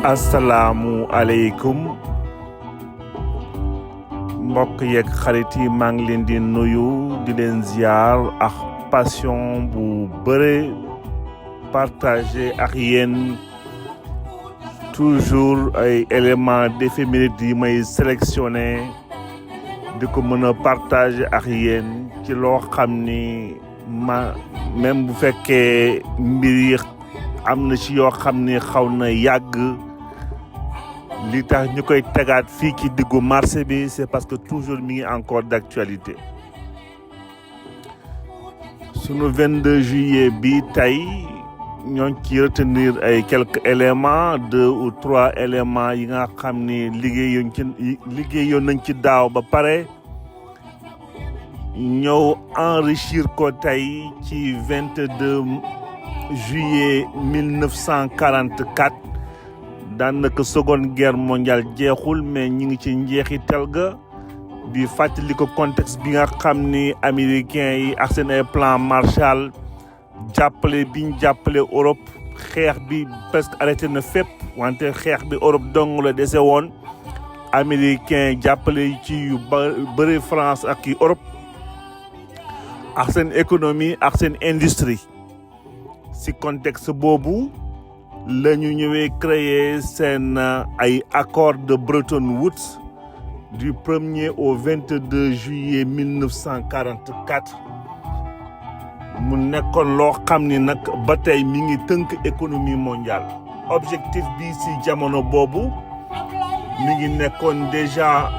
asalaamu aleykum mbokk yeeg xarit yi maa ngi leen di nuyu di leen ziar ak passion bu bëre partager ak yéen toujours ay éléments d'éphéméride yi may sélectionné di ko mën a partager ak yéen ci loo xam ni même bu fekkee mbir yi am na ci yoo xam ni xaw na yàgg li tax ñu koy tegaat fii ci diggu marché bi c'est parce que toujours mi ngi encore d'actualité sunu 22 juillet bi tey ñoo ngi ci retenir ay quelques éléments 2 ou 3 éléments yi nga xam ni liggéeyoon nañ ci daaw ba pare ñëw enrichir ko tey ci 22 juillet 1944 daanaka seconde guerre mondiale jeexul mais ñi ngi ci njeexital ga di fàttali ko contexte bi nga xam ni américains yi ak seen ay plan Marshall jàppale biñ jàppale Europe xeex bi presque arrêté na fépp wante xeex bi Europe dong la dese woon américains jàppale ci yu bëri France ak yi Europe ak seen économie ak seen industrie si contexte boobu la ñu ñëwee créer seen ay accord de Bretton Woods du 1er au 22 juillet 1944 mu nekkoon loo xam ni nag ba tey mi ngi tënk économie mondiale objectif bi si jamono boobu mi ngi nekkoon déjà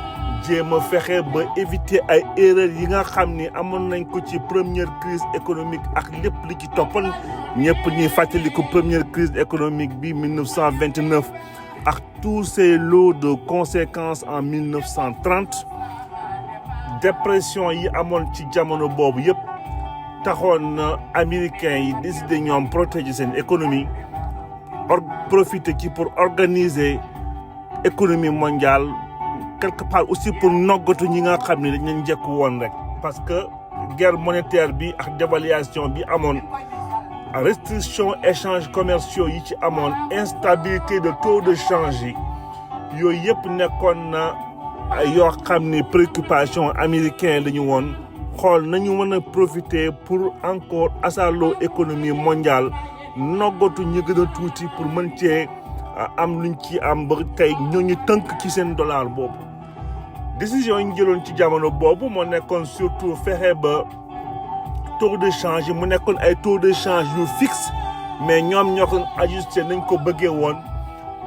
jéem a fexe ba éviter ay erreurs yi nga xam ni amoon nañ ko ci première crise économique ak lépp li ci toppoon ñëpp ñuy fàttali ko première crise économique bi 1929 ak tous ces lots de conséquences en 1930 dépression yi amoon ci jamono boobu yëpp taxoon na américains yi décidé ñoom protéger seen économie profiter ci pour organiser économie mondiale quelque part aussi pour noggatu ñi nga xam ne dañ leen njëkk woon rek parce que guerre monétaire bi ak dévaluation bi amoon restriction échanges commerciaux yi ci amoon instabilité de taux de change yi yooyu yëpp nekkoon na yoo xam ne préoccupation américain la ñu woon xool nañu mën a profiter pour encore asaaloo économie mondiale noggatu ñi gën a tuuti pour mën cee am luñ ci am ba tey ñooñu tënk ci seen dollar boobu décision yi ñu jëloon ci jamono boobu moo nekkoon surtout fexe ba taux de change yi mu nekkoon ay taux de change yu fixe mais ñoom ñoo ko ajusté nañ ko bëggee woon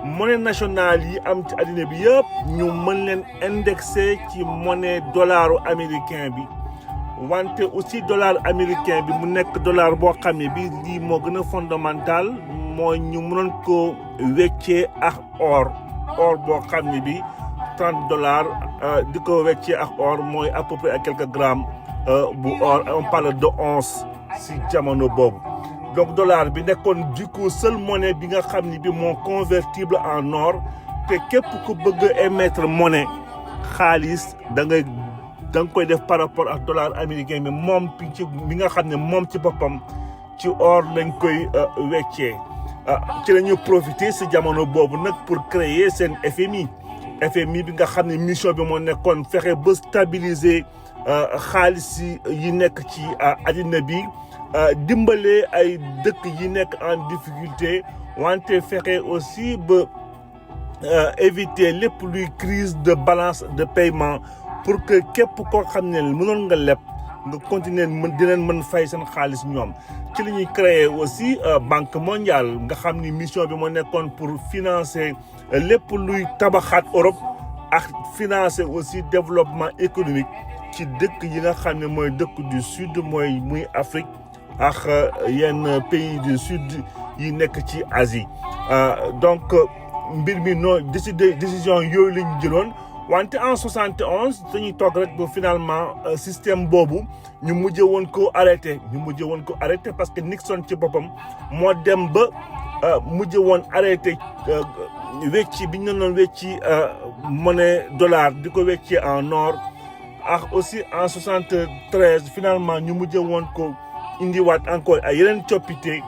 monnaie nationale yi am ci àddina bi yëpp ñu mën leen indexé ci monnaie dollaru américain bi wante aussi dollar américain bi mu nekk dollar boo xam ne bi lii moo gën a fondamental mooy ñu mënoon ko weccee ak or boo xam ne bi $30 di ko weccee ak or mooy à peu près à quelques grammes bu or on parle de once si jamono boobu donc dollar bi nekkoon du coup seule monnaie bi nga xam ne bi moo convertible en or te képp ku bëgg a émettre monnaie xaalis da nga koy def par rapport ak dollar américain bi moom bi nga xam ne moom ci boppam ci or lañ koy weccee ci la ñu profiter si jamono boobu nag pour créer seen FMI bi nga xam ne mission bi moo nekkoon fexe ba stabiliser xaalis yi nekk ci àddina bi dimbale ay dëkk yi nekk en difficulté wante fexe aussi ba éviter lépp luy crise de balance de paiement pour que képp koo xam ne mënoon nga leb nga continuer di leen mën fay seen xaalis ñoom. ci li ñuy créer aussi banque mondiale nga xam ni mission bi moo nekkoon pour financer lépp luy tabaxaat Europe ak financer aussi développement économique ci dëkk yi nga xam ne mooy dëkk du sud muy Afrique ak yenn pays du sud yi nekk ci Asie. Donc mbir mi décision yooyu la ñu jëloon wante en 71 dañuy toog rek ba finalement système boobu ñu mujjee woon ko arrêté parce que Nixon ci boppam moo dem ba mujjee woon arrêté wecci bi ñu doon wecci monnaie dollar di ko weccee en or ak aussi en 73 finalement ñu mujjee woon ko indiwaat encore ay yeneen coppite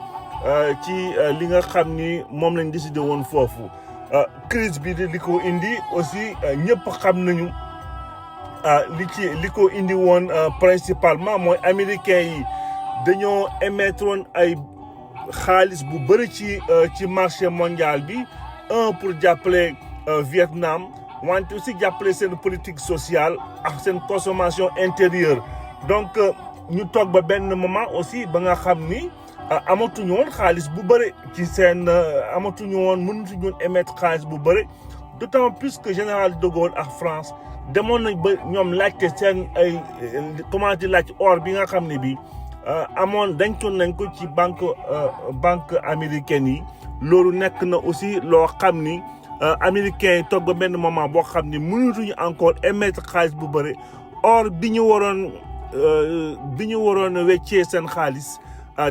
ci li nga xam ni moom lañ décidé woon foofu. Crise bi li ko indi aussi ñëpp xam nañu li ko indi woon principalement mooy américains yi dañoo émettre woon ay xaalis bu bëri ci marché mondial bi pour jàppale Vietnam wante aussi jàppale seen politique sociale ak seen consommation intérieure. Donc ñu toog ba benn moment aussi ba nga xam ni amatuñu woon xaalis bu bëri ci seen amatuñu woon mënatuñu woon émettre xaalis bu bëri d'autant plus que général de Gaulle ak France demoon nañ ba ñoom laajte seen ay comment di laaj or bi nga xam ne bi dencoon nañ ko ci banque américaine yi. loolu nekk na aussi loo xam ni américains yi toog ba benn moment boo xam ni mënatuñu encore émettre xaalis bu bëri or bi ñu waroon weccee seen xaalis.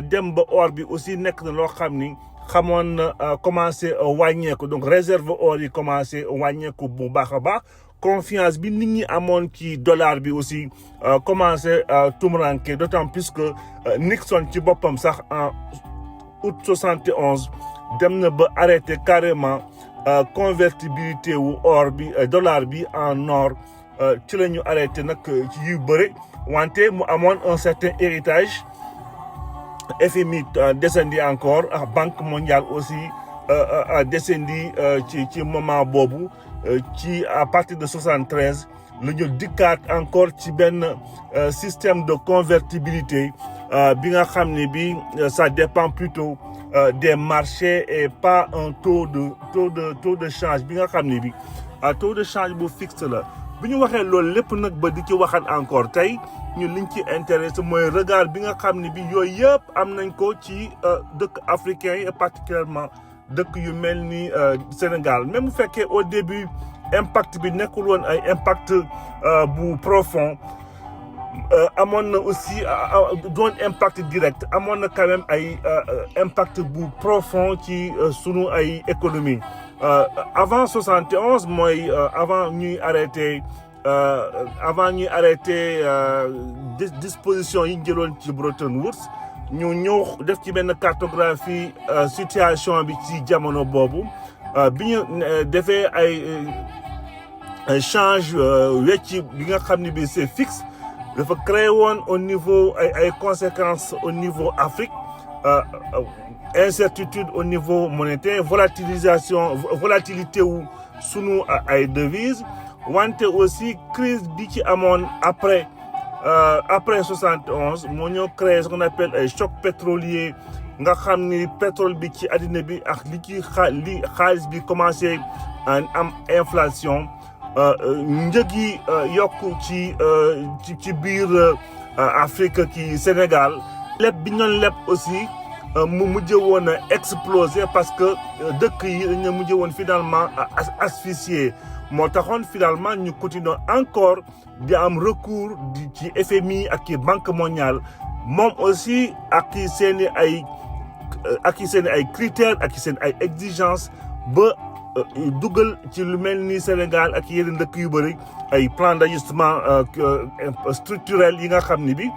dem ba or bi aussi nekk na loo xam ni xamoon na commencé wàññeeku donc réserve or yi commencé wàññeeku bu baax a baax confiance bi nit ñi amoon ci dollar bi aussi commencé tumuranke d'autant plus que Nixon ci boppam sax en août 71 dem na ba arrêté carrément convertibilité wu or bi dollar bi en or ci la ñu arrêté nag ci yu bëri wante mu amoon un certain héritage. FMI descendi encore Banque mondiale aussi descendi ci moment boobu à partir de 73 la ñu dikkaat encore ci benn système de convertibilité bi nga xam ne bi ça dépend plutôt des marchés et pas un taux de change bi nga xam ne bi taux de change bu fixe la. bi ñu waxee loolu lépp nag ba di ci waxaat encore tey ñu liñ ci intéressé mooy regard bi nga xam ne bi yooyu yëpp am nañ ko ci dëkk africains yi et particulièrement dëkk yu mel ni Sénégal même bu fekkee au début impact bi nekkul woon ay impact bu profond amoon na aussi doon impact direct amoon na quand même ay impact bu profond ci sunu ay économie. Avant 71 mooy avant ñuy arrêté disposition yi ñu jëloon ci Bretton Woods ñu ñëw def ci benn cartographie situation bi ci jamono boobu bi ñu defee ay change wecci bi nga xam ne bi c'est fixe dafa créé woon au niveau ay conséquences au niveau Afrique. Incertitude au niveau monétaire volatilité wu sunu ay devises wante aussi crise bi ci amoon après 71 moo ñoo créé ce qu'on appelle ay choc pétrolier nga xam ni pétrole bi ci àddina bi ak li xaalis bi commencé am inflation njëg yi yokku ci biir Afrique ki Sénégal leb bi ñoon leb aussi mu mujj woon a explosé parce que dëkk yi dañu mujj woon finalement asphyxié moo taxoon finalement ñu continuer encore di am recours ci FMI ak ci Banque mondiale moom aussi ak seen ay critères ak seen ay exigences ba dugal ci lu mel ni Sénégal ak yeneen dëkk yu bëri ay plan d'ajustement structurel yi nga xam ni bi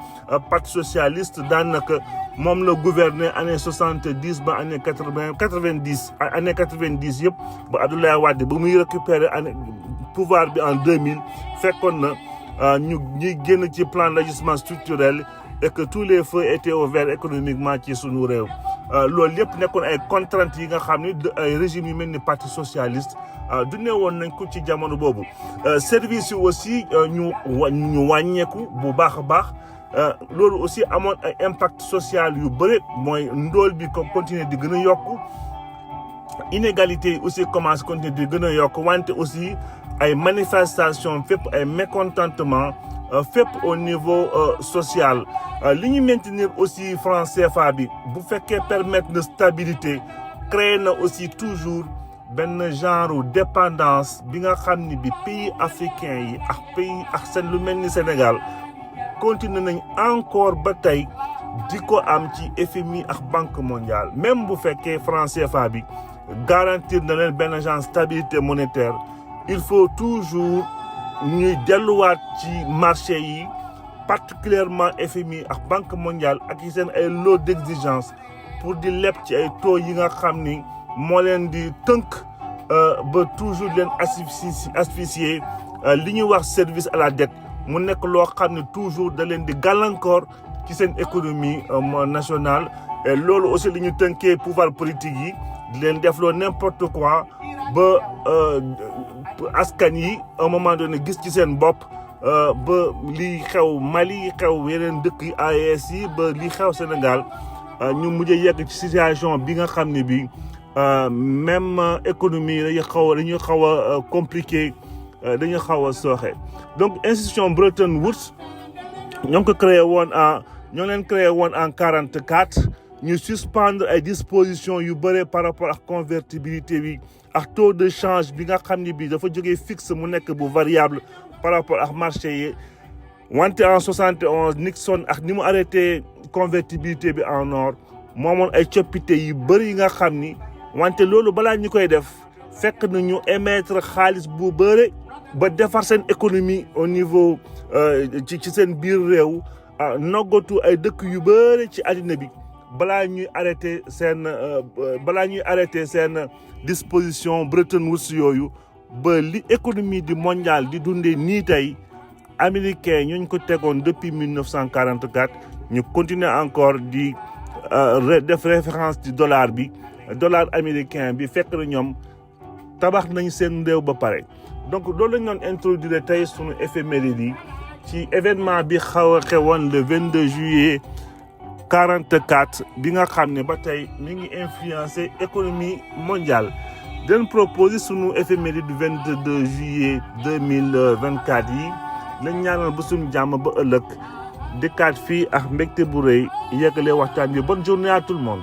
parti socialiste daanaka moom la gouverner année 70 ba année 90 année 90 yëpp ba Abdoulaye Wade ba muy récupérer pouvoir bi en 2000 fekkoon na ñuy génn ci plan d'ajustement structurel et que tous les feux étaient ouverts économiquement ci sunu réew. loolu yëpp nekkoon ay contraintes yi nga xam ni ay régime yu mel ni parti socialiste dundee woon nañ ko ci jamono boobu. Service yi aussi ñu wàññeeku bu baax a baax loolu aussi amoon ay impact social yu bëri mooy ndóol bi ko continuer di gën a yokku inégalité yi aussi commencé continuer di gën a yokku wante aussi ay manifestations fépp ay mécontentement fépp au niveau social li ñu maintenir aussi franc CFA bi bu fekkee permettre na stabilité créer na aussi toujours benn genre dépendance bi nga xam ni bi pays africains yi ak seen lu mel ni Sénégal continuer nañ encore ba tey di ko am ci FMI ak Banque mondiale même bu fekkee franc CFA bi garantir na leen benn genre stabilité monétaire il faut toujours ñuy delluwaat ci marché yi particulièrement FMI ak Banque mondiale ak yi seen ay lot d'exigence pour di leb ci ay taux yi nga xam ni moo leen di tënk ba toujours leen asphyxier li ñuy wax service à la dette mu nekk loo xam ne toujours da leen di gàllankoor ci seen économie nationale et loolu aussi li ñu tënkee pouvoir politique yi di leen defloo n'importe quoi ba askan yi à un moment donné gis ci seen bopp ba li xew Mali xew yeneen dëkk yi AES yi ba li xew Sénégal ñu mujj yegg ci situation bi nga xam ne bi même économie dañuy xaw a compliqué dañuy xaw a sooxe donc institution Bretton Woods ñoo ngi ko créé woon ñoo leen créé woon en 44 ñu suspendre ay dispositions yu bëre par rapport ak convertibilité bi ak taux de change bi nga xam ne bi dafa jógee fixe mu nekk bu variable par rapport ak marché yi wante en 71 Nixon ak ni mu arrêté convertibilité bi en or moomoon ay coppite yu bëri yi nga xam ni wante loolu balaa ñu koy def fekk na ñu émettre xaalis bu bëre ba defar seen économie au niveau ci seen biir réew noggatu ay dëkk yu bëri ci àddina bi balaa ñuy arrêté seen disposition Bretton Woods yooyu ba li économie du mondial di dundee nii tey américain ñooñu ko tegoon depuis 1944 ñu continuer encore di def référence ci dollar américain bi fekk na ñoom tabax nañ seen réew ba pare donc loolu lañ doon introduire tey sunu éphéméride yi ci événement bi xaw a xewoon le 22 juillet 44 bi nga xam ne ba tey mi ngi influencer économie mondiale den proposer sunu éphéméride du 22 juillet 2024 yi lañ ñaanal ba suñu jàmm ba ëllëg dëkkaat fii ak mbégte bu rëy yeggalee waxtaan bi bonne journée à tout le monde.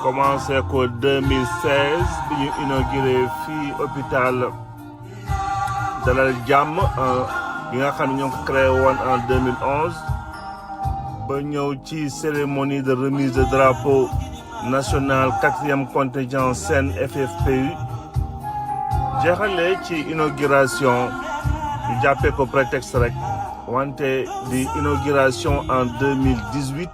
Commencé ko 2016 bi ñu inauguré fii hôpital Dalal Jàmm bi nga xam ne ñoo ko créé woon en 2011 ba ñëw ci cérémonie de remise de drapeau national 4e contingent Sen FFPU jeexale ci inauguration ñu jàppee ko prétexte rek wante di inauguration en 2018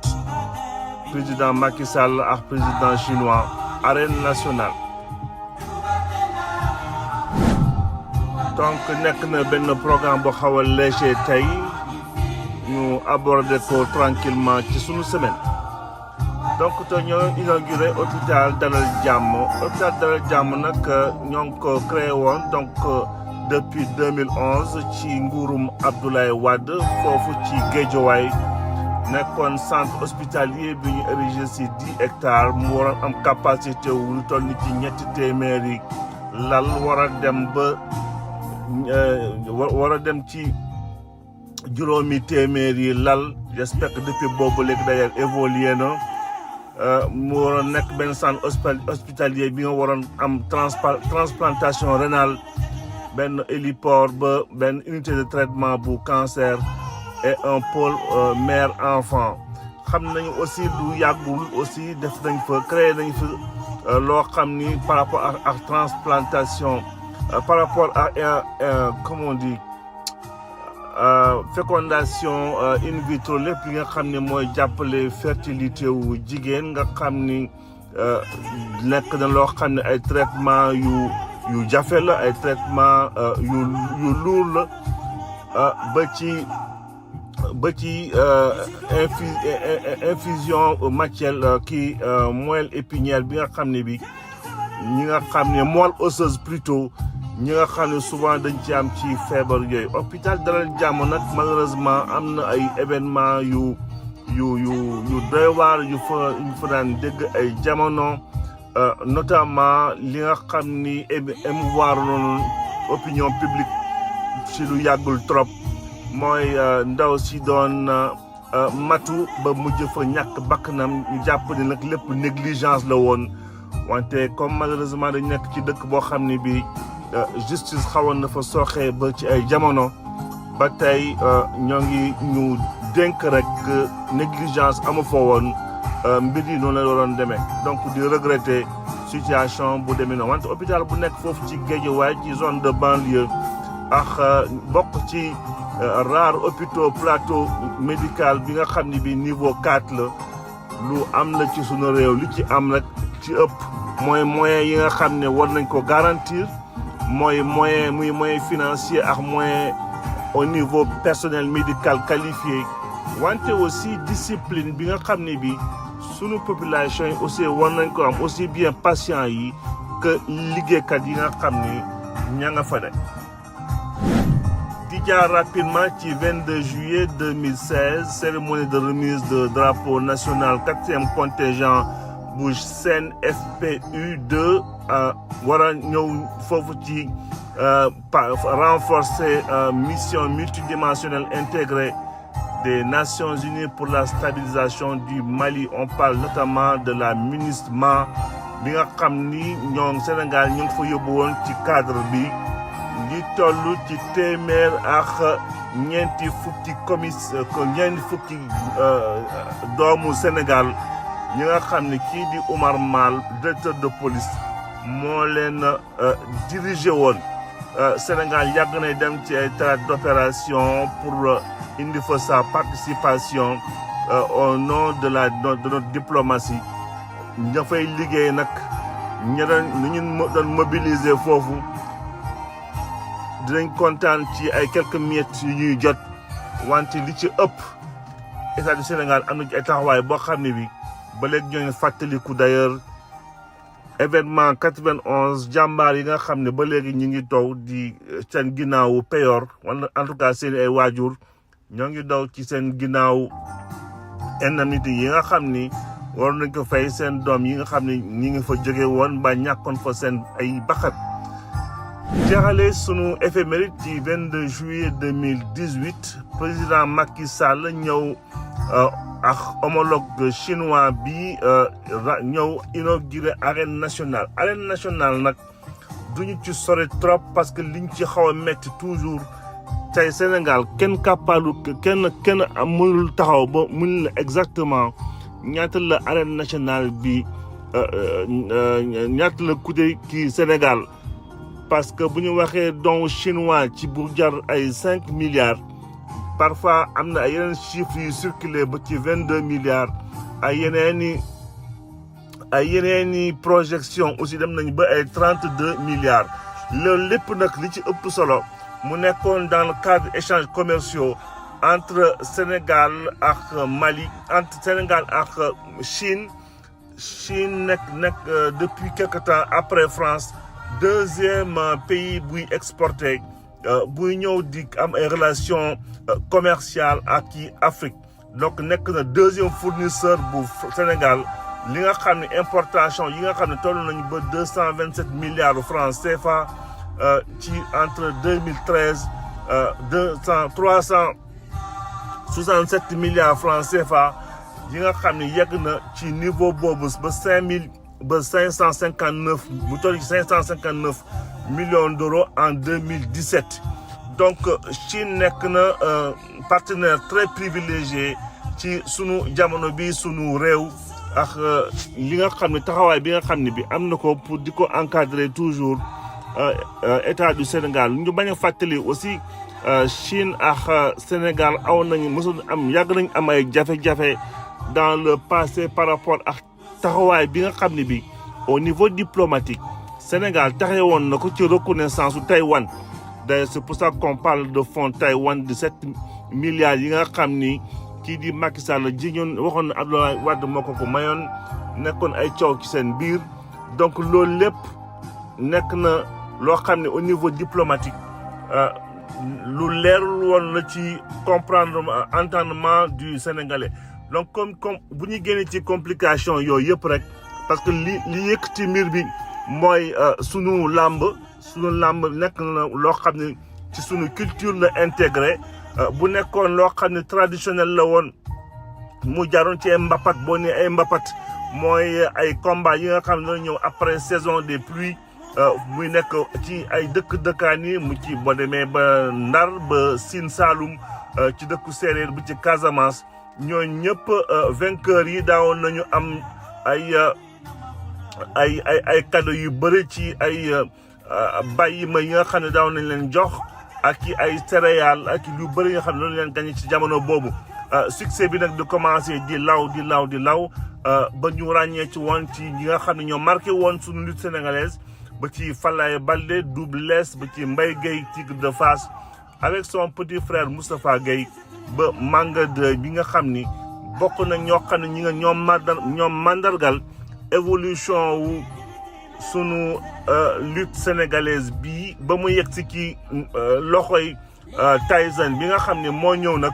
président Macky Sall ak président chinois arène nationale donc nekk na benn programme bu xaw a léger tey ñu aborder ko tranquillement ci sunu semaine donc te ñoo inauguré hôpital Dalal Jàmm nag ñoo ngi ko créé woon donc depuis 2011 ci nguurum Abdoulaye Wade foofu ci Guédiawaye nekkoon centre hospitalier bi ñu érigé ci 10 hectares mu waroon am capacité wu lu toll ni ci 300 lal war a dem ci juróomi téeméeri lal j'espère que depuis boobu léegi d'ailleurs évolué na mu waroon nekk benn centre hospitalier bi nga waroon am transplantation rénale benn héliport ba benn unité de traitement bu cancer et un pôle mère-enfant xam nañu aussi du yàggul aussi créé nañ fa loo xam ni par rapport ak transplantation par rapport à comment on dit fécondation in vitro lépp yi nga xam ne mooy jàppale fertilité wu jigéen nga xam ni nekk na loo xam ne ay traitement yu jafe la ay traitement yu lourd la ba ci infusion matière kii moelle épinière bi nga xam ne bi ñi nga xam ne moelle osseuse plutôt ñi nga xam ne souvent dañ ci am ci feebar yooyu. hôpital Dalal Jàmm nag malheureusement am na ay événement yu doy waar yu fa daan dégg ay jamono notamment li nga xam ni émouvoir noonu opinion publique ci lu yàggul trop mooy ndaw si doon matu ba mujj fa ñàkk bakkanam ñu jàpp ne nag lépp négligence la woon wante comme malheureusement dañ nekk ci dëkk boo xam ne bi justice xawoon na fa sooxee ba ci ay jamono ba tey ñoo ngi ñu dénk rek négligence amu fa woon mbir yi noonu la waroon demee donc di regretter situation bu demee noonu wante hôpital bu nekk foofu ci Guédiawaye ci zone de banlieue ak bokk ci rare hôpitaux plateau médical bi nga xam ne bi niveau 4 la lu am la ci sunu réew li ci am rek ci ëpp mooy moyen yi nga xam ne war nañ ko garantir mooy moyen financier ak moyen au niveau personnel médical qualifié wante aussi discipline bi nga xam ne bi sunu population yi aussi war nañ ko am aussi bien patient yi que liggéeykat yi nga xam ni ña nga fa de di jaar rapidement ci 22 juillet 2016 cérémonie de remise de drapeau national 4e contingent bu Sen FPU 2 war a ñëw foofu ci renforcer mission multidimensionnelle intégrée des Nations Unies pour la stabilisation du Mali. On parle notamment de la MINUSMA bi nga xam ni ñoom Sénégal ñu ngi fa yóbbu woon ci cadre bi di toll ci téeméer ak ñeenti fukki doomu Sénégal ñi nga xam ne kii di Oumar Mal directeur de police moo leen dirigé woon. Sénégal yàgg na dem ci ay théâtre d'opération pour indi fa sa participation au nom de notre diplomatie ña fay liggéey nag ñu doon mobiliser foofu dinañ kontaan ci ay quelques miettes yu ñuy jot wante li ci ëpp état du Sénégal am na ci ay taxawaay boo xam ne bi ba léegi ñoo ngi fàttaliku d'ailleurs événement 91 jàmbaar yi nga xam ne ba léegi ñu ngi taw di seen ginnaawu peyor wala en tout cas seen ay waajur ñoo ngi daw ci seen ginnaaw indemnité yi nga xam ni war nañ ko fay seen doom yi nga xam ne ñi ngi fa jóge woon ba ñàkkoon fa seen ay baxat jeexale sunu éphéméride ci 22 juillet 2018 président Macky Sall ñëw ak homologue chinois bi ñëw inauguré arène nationale nag duñu ci sori trop parce que liñ ci xaw a metti toujours tey Sénégal kenn kàppaalu kenn mënul taxaw ba mun la exactement ñaata la arène nationale bi ñaata la coûté kii Sénégal parce que bu ñu waxee don chinois ci bu jar ay 5 milliards parfois am na ay yeneen chiffres yu circulé ba ci 22 milliards ay yeneeni projection aussi dem nañ ba ay 32 milliards loolu lépp nag li ci ëpp solo mu nekkoon dans le cadre d'échanges commerciaux entre Sénégal ak Mali entre Sénégal ak Chine nekk depuis quelque temps après France deuxième pays buy exporté buy ñëw di am ay relations commerciales ak ci Afrique donc nekk na deuxième fournisseur bu Sénégal li nga xam ne importation yi nga xam ne toll nañu ba 227 milliards de francs CFA ci entre 2013 367 milliards francs CFA yi nga xam ne yegg na ci niveau boobu ba 559 bu toll ci 559 millions d'euros en 2017 donc Chine nekk na partenaire très privilégié ci sunu jamono bi sunu réew ak li nga xam ne taxawaay bi nga xam ne bi am na ko pour di ko encadrer toujours état du Sénégal ñu bañ a fàttali aussi Chine ak Sénégal yàgg nañ am ay jafe-jafe dans le passé par rapport ak taxawaay bi nga xam ne bi au niveau diplomatique Sénégal taxee woon na ko ci reconnaissance su Taïwan d'ailleurs c'est pour ça qu'on parle de fonds Taïwan de 7 milliards yi nga xam ni kii di Macky Sall ji ñoon waxoon na Abdoulaye Wade moo ko mayoon nekkoon ay coow ci seen biir donc loolu lépp nekk na loo xam ne au niveau diplomatique lu leerul woon la ci comprendre entendement du Sénégalais donc comme bu ñu génnee ci complication yooyu yëpp rek parce que li yëkkati mbir bi mooy sunu làmb nekk na loo xam ne ci sunu culture la intégré bu nekkoon loo xam ne traditionnel la woon mu jaaroon ci ay mbapat boo ne ay mbapat mooy ay combat yi nga xam ne dana ñëw après saison des pluies muy nekk ci ay dëkkaan yi mu ci boo demee ba Ndar ba Sine Saloum ci dëkku séeréer bi ci Casamance ñooñu ñëpp vainqueurs yi daawoon nañu am ay cadeau yu bëri ci ay bàyyi ma yi nga xam ne daawoon nañ leen jox ak ci ay céréales ak lu bëri nga xam ne loolu leen gagné ci jamono boobu succès bi nag di commencé di law ba ñu ràññee ci woon ci ñi nga xam ne ñoo marqué woon suñu lutte sénégalaise ba ci Falaye Baldé Double Less ba ci Mbaye Gueye Tigre de Fass avec son petit frère Moustapha Gueye ba Manga 2 bi nga xam ni bokk na ñoo xam ne ñi nga ñoom mandargal évolution wu sunu lutte sénégalaise bii ba mu yegg si ci loxoy Tyson bi nga xam ne moo ñëw nag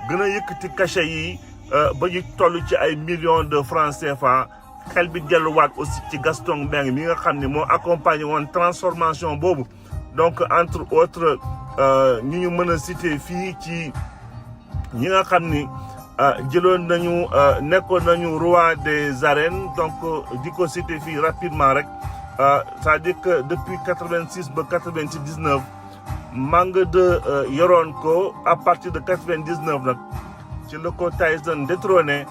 gën a yëkkati cachet yi ba ñu toll ci ay millions de francs CFA xel bi delluwaat aussi ci Gaston Mbengue mi nga xam ne moo accompagné woon transformation boobu donc entre autres ñi ñu mën a citer fii ci ñi nga xam ni jëloon nañu nekkoon nañu roi des arènes donc di ko citer fii rapidement rek c'est-à-dire que depuis 86 ba 99 Manga 2 yoroon ko à partir de 99 nag ci la ko Tyson détrôné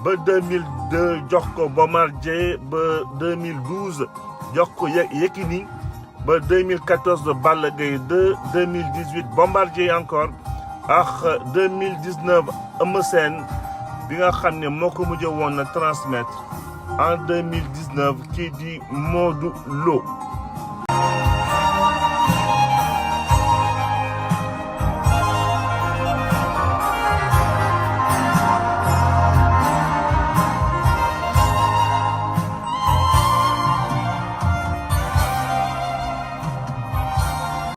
ba 2002 jox ko Bombardier ba 2012 jox ko Yekini ba 2014 Balla Gaye 2 2018 Bombardier encore ak 2019 Eumeu Sène bi nga xam ne moo ko mujjee woon na transmettre en 2019 kii di Modou Lo